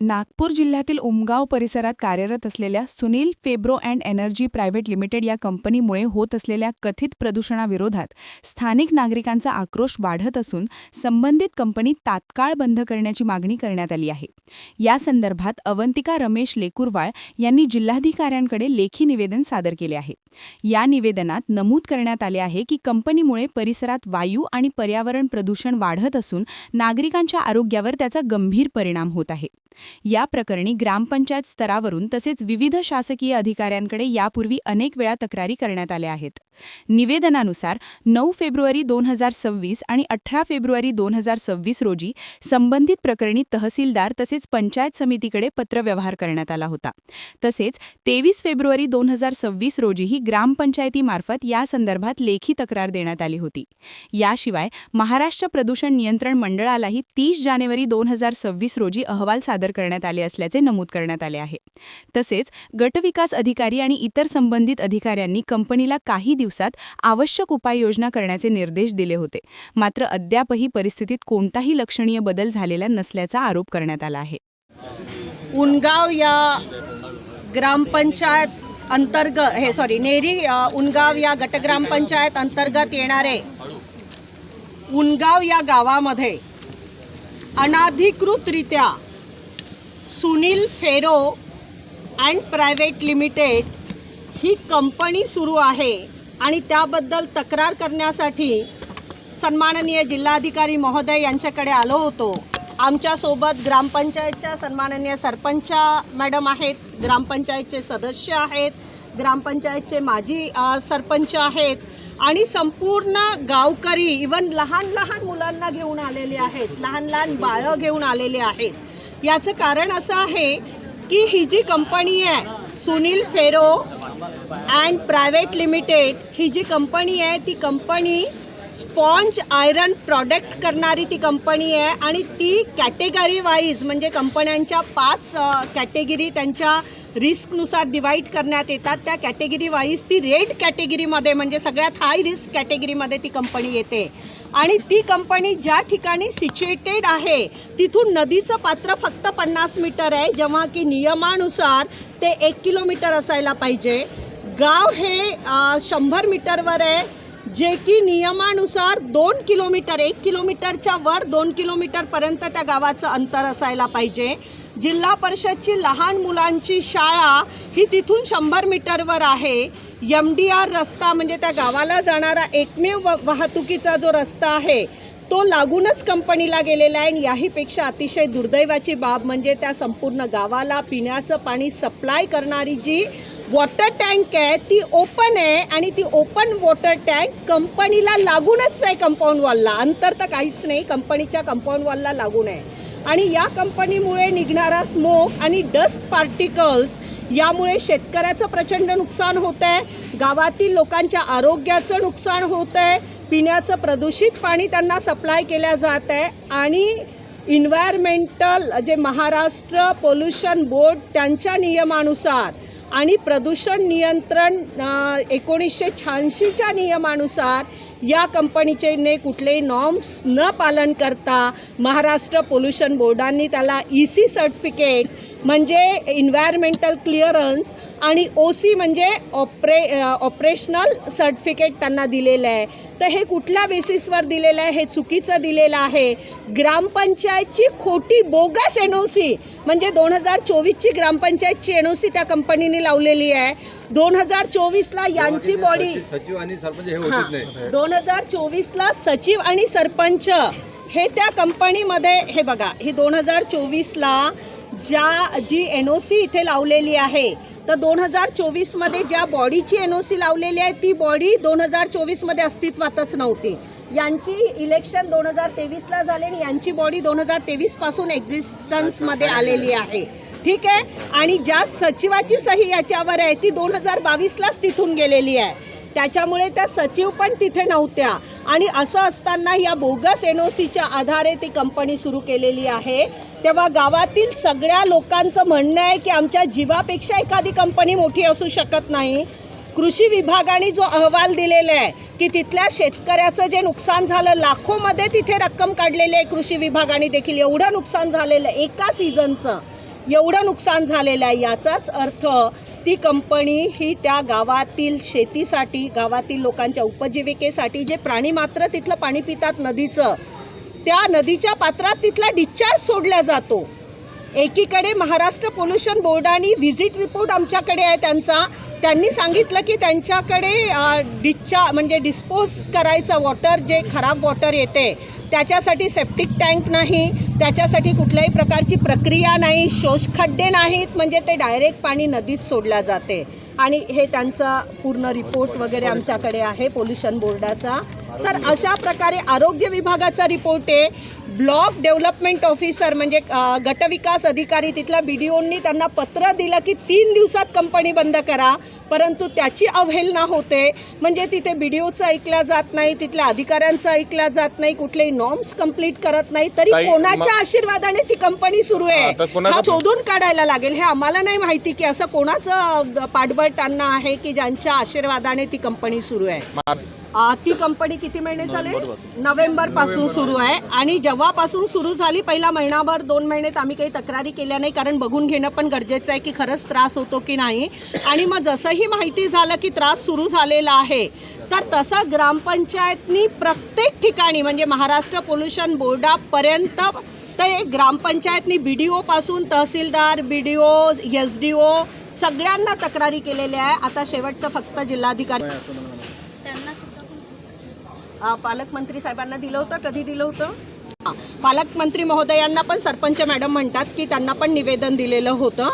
नागपूर जिल्ह्यातील उमगाव परिसरात कार्यरत असलेल्या सुनील फेब्रो अँड एनर्जी प्रायव्हेट लिमिटेड या कंपनीमुळे होत असलेल्या कथित प्रदूषणाविरोधात स्थानिक नागरिकांचा आक्रोश वाढत असून संबंधित कंपनी तात्काळ बंद करण्याची मागणी करण्यात आली आहे। या संदर्भात अवंतिका रमेश लेकुरवाळ यांनी जिल्हाधिकाऱ्यांकडे लेखी निवेदन सादर केले आहे। या निवेदनात नमूद करण्यात आले आहे की कंपनीमुळे परिसरात वायू आणि पर्यावरण प्रदूषण वाढत असून नागरिकांच्या आरोग्यावर त्याचा गंभीर परिणाम होत आहे। या प्रकरणी ग्रामपंचायत स्तरावरून तसेच विविध शासकीय अधिकाऱ्यांकडे यापूर्वी अनेक वेळा तक्रारी करण्यात आल्या आहेत। निवेदनानुसार 9 फेब्रुवारी 2026 आणि 18 फेब्रुवारी 2026 रोजी संबंधित प्रकरणी तहसीलदार तसेच पंचायत समितीकडे पत्रव्यवहार करण्यात आला होता। तसेच 23 फेब्रुवारी 2026 रोजीही ग्रामपंचायतीमार्फत या संदर्भात लेखी तक्रार देण्यात आली होती। याशिवाय महाराष्ट्र प्रदूषण नियंत्रण मंडळालाही 30 जानेवारी 2026 रोजी अहवाल सादर करण्यात आले असल्याचे नमूद करण्यात आले आहे। तसेच गटविकास अधिकारी आणि इतर संबंधित अधिकाऱ्यांनी कंपनीला काही दिवसात आवश्यक उपाययोजना करण्याचे निर्देश दिले होते, मात्र अद्यापही परिस्थितीत कोणताही लक्षणीय बदल झालेला नसल्याचा आरोप करण्यात आला आहे। उनगाव या ग्रामपंचायत अंतर्गत नेरी उनगाव या गटग्रामपंचायत अंतर्गत येणारे उनगाव या गावामध्ये अनाधिकृतरित्या Sunil ferro and private limited ही कंपनी सुरू आहे आणि त्याबद्दल तक्रार करण्यासाठी सन्माननीय जिल्हाधिकारी महोदय यांच्याकडे आलो होतो। आमच्यासोबत ग्रामपंचायतच्या सन्माननीय सरपंच मॅडम आहेत, ग्रामपंचायतचे सदस्य आहेत, ग्रामपंचायतचे माजी सरपंच आहेत आणि संपूर्ण गावकरी इवन लहान लहान मुलांना घेऊन आलेले आहेत, लहान लहान बाळं घेऊन आलेले आहेत। याचं कारण असं आहे की ही जी कंपनी आहे Sunil ferro and private limited ही जी कंपनी आहे ती कंपनी स्पॉन्ज आयरन प्रोडक्ट करणारी ती कंपनी आहे आणि ती कॅटेगरी वाईज म्हणजे कंपन्यांच्या 5 कॅटेगरी त्यांच्या रिस्कनुसार डिवाईड करण्यात येतात। त्या कॅटेगरी वाईज ती रेड कॅटेगरीमध्ये म्हणजे सगळ्यात हाय रिस्क कॅटेगरीमध्ये ती कंपनी येते आणि ती कंपनी ज्या ठिकाणी सिच्युएटेड आहे तिथून नदीचं पात्र फक्त 50 मीटर आहे, जेव्हा की नियमानुसार ते 1 किलोमीटर असायला पाहिजे। गाव हे 100 मीटरवर आहे, जे की नियमानुसार 2 किलोमीटर 1 किलोमीटरच्या वर 2 किलोमीटरपर्यंत त्या गावाचं अंतर असायला पाहिजे। जिल्हा परिषदची लहान मुलांची शाळा ही तिथून 100 मीटरवर आहे। MDR रस्ता म्हणजे त्या गावाला जाणारा एकमेव वाहतुकीचा जो रस्ता आहे तो लागूनच कंपनीला गेलेला आहे। याहीपेक्षा अतिशय दुर्दैवाची बाब म्हणजे त्या संपूर्ण गावाला पिण्याचं पाणी सप्लाय करणारी जी वॉटर टँक आहे ती ओपन आहे आणि ती ओपन वॉटर टँक कंपनीला लागूनच आहे, कंपाऊंड वॉलला, अंतर तर काहीच नाही, कंपनीच्या कंपाऊंड वॉलला लागून आहे। आणि या कंपनीमुळे निघणारा स्मोक आणि डस्ट पार्टिकल्स यामुळे शेतकऱ्याचं प्रचंड नुकसान होत आहे, गावातील लोकांच्या आरोग्याचं नुकसान होत आहे, पिण्याचं प्रदूषित पाणी त्यांना सप्लाय केल्या जात आहे आणि इन्व्हायरमेंटल जे महाराष्ट्र पोल्युशन बोर्ड त्यांच्या नियमानुसार आणि प्रदूषण नियंत्रण 1986च्या नियमानुसार या कंपनीचे कुठलेही नॉर्म्स न पालन करता महाराष्ट्र पोल्युशन बोर्डांनी त्याला EC सर्टिफिकेट म्हणजे इन्व्हायरमेंटल क्लिअरन्स आणि OC म्हणजे ऑपरेशनल सर्टिफिकेट त्यांना दिलेलं आहे। तर हे कुठल्या बेसिसवर दिलेलं आहे? हे चुकीचं दिलेलं आहे। ग्रामपंचायतची खोटी बोगस NOC म्हणजे 2024ची ग्रामपंचायतची NOC त्या कंपनीने लावलेली आहे। 2024ला यांची बॉडी सचिव आणि सरपंच हे होत नाही। 2024ला सचिव आणि सरपंच हे त्या कंपनीमध्ये हे बघा, हे 2024ला जी NOC इथे लावलेली आहे तर 2024मध्ये ज्या बॉडीची NOC लावलेली आहे ती बॉडी 2024मध्ये अस्तित्वातच नव्हती। यांची इलेक्शन 2023ला झाले आणि यांची बॉडी 2023 पासून एक्झिस्टन्समध्ये आलेली आहे, ठीक आहे। आणि ज्या सचिवाची सही याच्यावर आहे ती 2022लाच तिथून गेलेली आहे, त्याच्यामुळे त्या सचिव पण तिथे नव्हत्या आणि असं असताना या बोगस NOCच्या आधारे ती कंपनी सुरू केलेली आहे। तेव्हा गावातील सगळ्या लोकांचं म्हणणं आहे की आमच्या जीवापेक्षा एखादी कंपनी मोठी असू शकत नाही। कृषी विभागाने जो अहवाल दिलेला आहे की तिथल्या शेतकऱ्याचं जे नुकसान झालं लाखोमध्ये तिथे रक्कम काढलेली आहे, कृषी विभागाने देखील एवढं नुकसान झालेलं एका सीझनचं एवढं नुकसान झालेलं आहे. याचाच अर्थ ती कंपनी ही त्या गावातील शेतीसाठी, गावातील लोकांच्या उपजीविकेसाठी, जे प्राणी मात्र तिथलं पाणी पितात नदीचं, त्या नदीच्या पात्रात तिथला डिस्चार्ज सोडला जातो. एकीकडे महाराष्ट्र पोल्युशन बोर्डाने व्हिजिट रिपोर्ट आमच्याकडे आहे त्यांनी सांगितलं की त्यांच्याकडे डिस्पोज करायचं वॉटर, जे खराब वॉटर येते त्याच्यासाठी सेप्टिक टँक नाही, त्याच्यासाठी कुठल्याही प्रकारची प्रक्रिया नाही, शोषखड्डे नाहीत, म्हणजे ते डायरेक्ट पाणी नदीत सोडल्या जाते. आणि हे त्यांचा पूर्ण रिपोर्ट वगैरे आमच्याकडे आहे पोल्युशन बोर्डाचा. तर अशा प्रकारे आरोग्य विभागाचा रिपोर्ट आहे. ब्लॉक डेव्हलपमेंट ऑफिसर म्हणजे गटविकास अधिकारी, तिथल्या BDOंनी त्यांना पत्र दिलं की 3 दिवसात कंपनी बंद करा, परंतु त्याची अवहेलना होते. म्हणजे तिथे BDOचं ऐकल्या जात नाही, तिथल्या अधिकाऱ्यांचं ऐकल्या जात नाही, कुठलेही नॉर्म्स कंप्लीट करत नाही. तरी कोणाच्या आशीर्वादाने ती कंपनी सुरू आहे हा शोधून काढायला लागेल. हे आम्हाला नाही माहिती की असं कोणाचं पाठबळ त्यांना आहे की ज्यांच्या आशीर्वादाने ती कंपनी सुरू आहे. ती कंपनी किती महिने झाले? नोव्हेंबर पासून सुरू आहे. आणि जेव्हापासून सुरू झाली पहिला महिनाभर 2 महिन्यात आम्ही काही तक्रारी केल्या नाही, कारण बघून घेणं पण गरजेचं आहे की खरंच त्रास होतो की नाही. आणि मग जसंही माहिती झालं की त्रास सुरू झालेला आहे, तर तसं ग्रामपंचायतनी प्रत्येक ठिकाणी म्हणजे महाराष्ट्र पोल्युशन बोर्डापर्यंत तर ग्रामपंचायतनी BDO पासून तहसीलदार, BDO, SDO सगळ्यांना तक्रारी केलेल्या आहे. आता शेवटचं फक्त जिल्हाधिकारी पालकमंत्री साहेबांना दिलं होतं. कधी दिलं होतं? पालकमंत्री महोदयांना पण सरपंच मॅडम म्हणतात की त्यांना पण निवेदन दिलेलं होतं.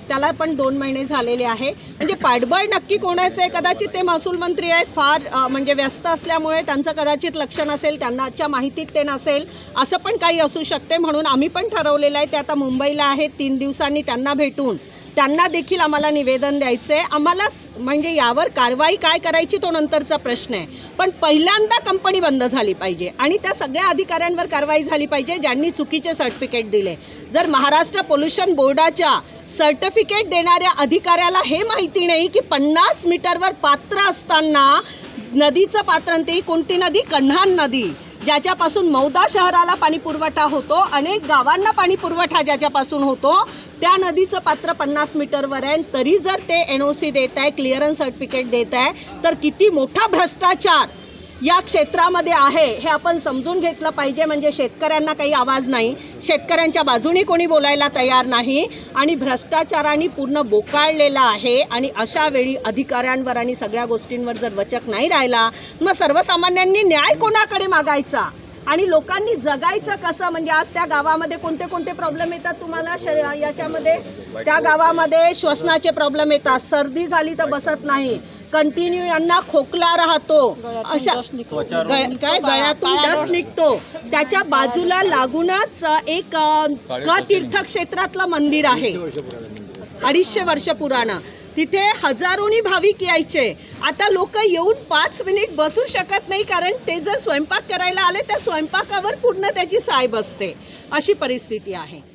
त्याला पण 2 महिने झालेले आहे. म्हणजे पाठबळ नक्की कोणाचं आहे? कदाचित ते महसूल मंत्री आहेत, फार म्हणजे व्यस्त असल्यामुळे त्यांचं कदाचित लक्ष नसेल, त्यांनाच्या माहितीत ते नसेल, असं पण काही असू शकते. म्हणून आम्ही पण ठरवलेलं आहे ते आता मुंबईला आहेत, 3 दिवसांनी त्यांना भेटून त्यांना देखील आम्हाला निवेदन द्यायचं आहे. आम्हाला म्हणजे यावर कारवाई काय करायची तो नंतरचा प्रश्न आहे, पण पहिल्यांदा कंपनी बंद झाली पाहिजे आणि त्या सगळ्या अधिकाऱ्यांवर कारवाई झाली पाहिजे ज्यांनी चुकीचे सर्टिफिकेट दिले. जर महाराष्ट्र पोल्युशन बोर्डाच्या सर्टिफिकेट देणाऱ्या अधिकाऱ्याला हे माहिती नाही की 50 मीटरवर पात्र असताना नदीचं पात्र, ती कोणती नदी? कन्हान नदी, ज्याच्यापासून मौदा शहराला पाणी पुरवठा होतो, अनेक गावांना पाणी पुरवठा ज्याच्यापासून होतो, त्या नदीचं पात्र 50 मीटरवर आहे. तरी जर ते NOC देत आहे, क्लिअरन्स सर्टिफिकेट देत आहे, तर किती मोठा भ्रष्टाचार या क्षेत्रामध्ये आहे हे आपण समजून घेतलं पाहिजे. म्हणजे शेतकऱ्यांना काही आवाज नाही, शेतकऱ्यांच्या बाजूने कोणी बोलायला तयार नाही आणि भ्रष्टाचाराने पूर्ण बोकाळलेला आहे. आणि अशा वेळी अधिकाऱ्यांवर आणि सगळ्या गोष्टींवर जर वचक नाही राहिला, मग सर्वसामान्यांनी न्याय कोणाकडे मागायचा आणि लोकांनी जगायचं कसं? म्हणजे आज त्या गावामध्ये कोणते कोणते प्रॉब्लेम येतात तुम्हाला याच्यामध्ये? त्या गावामध्ये श्वसनाचे प्रॉब्लेम येतात, सर्दी झाली तर बसत नाही, कंटिन्यू यांना खोकला राहतो, अशा काय गळ्यातून डस्ट निघतो. त्याच्या बाजूला लागूनच एक तीर्थक्षेत्रातलं मंदिर आहे, 250 वर्ष पुराणं. तिथे हजारोनी भाविक यायचे. आता लोक येऊन 5 मिनिट बसू शकत नाही, कारण ते जर स्वयंपाक करायला आले त्या स्वयंपाकावर पूर्ण त्याची साय बसते. अशी परिस्थिती आहे.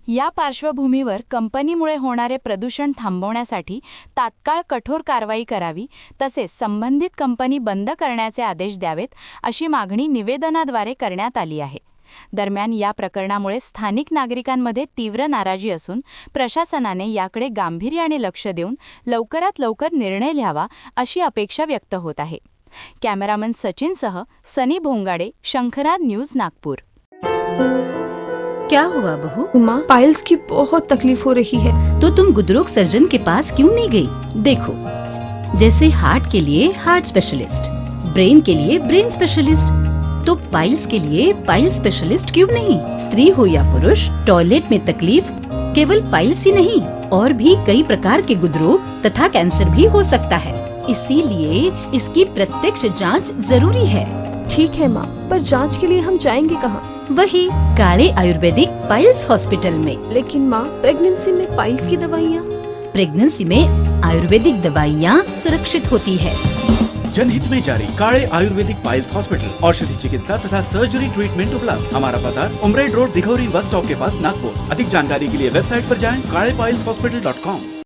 या पार्श्वभूमीवर कंपनीमुळे होणारे प्रदूषण थांबवण्यासाठी तात्काळ कठोर कारवाई करावी, तसेच संबंधित कंपनी बंद करण्याचे आदेश द्यावेत, अशी मागणी निवेदनाद्वारे करण्यात आली आहे. दरम्यान या प्रकरणामुळे स्थानिक नागरिकांमध्ये तीव्र नाराजी असून प्रशासनाने याकडे गांभीर्याने लक्ष देऊन लवकरात लवकर निर्णय घ्यावा, अशी अपेक्षा व्यक्त होत आहे. कॅमेरामन सचिनसह सनी भोंगाडे, शंखराज न्यूज, नागपूर. क्या हुआ बहू? माँ, पाइल्स की बहुत तकलीफ हो रही है. तो तुम गुदरोग सर्जन के पास क्यों नहीं गई? देखो, जैसे हार्ट के लिए हार्ट स्पेशलिस्ट, ब्रेन के लिए ब्रेन स्पेशलिस्ट, तो पाइल्स के लिए पाइल्स स्पेशलिस्ट क्यों नहीं? स्त्री हो या पुरुष, टॉयलेट में तकलीफ केवल पाइल्स ही नहीं, और भी कई प्रकार के गुदरोग तथा कैंसर भी हो सकता है. इसीलिए इसकी प्रत्यक्ष जांच जरूरी है. ठीक है माँ, पर जांच के लिए हम जाएंगे कहाँ? वही काले आयुर्वेदिक पाइल्स हॉस्पिटल में. लेकिन माँ, प्रेगनेंसी में पाइल्स की दवाइयाँ? प्रेगनेंसी में आयुर्वेदिक दवाइयाँ सुरक्षित होती है. जनहित में जारी. काले आयुर्वेदिक पाइल्स हॉस्पिटल, औषधि चिकित्सा तथा सर्जरी ट्रीटमेंट उपलब्ध. हमारा पता उमरेड रोड, दिघौरी बस स्टॉप के पास, नागपुर. अधिक जानकारी के लिए वेबसाइट पर जाएं kalepileshhospital.com.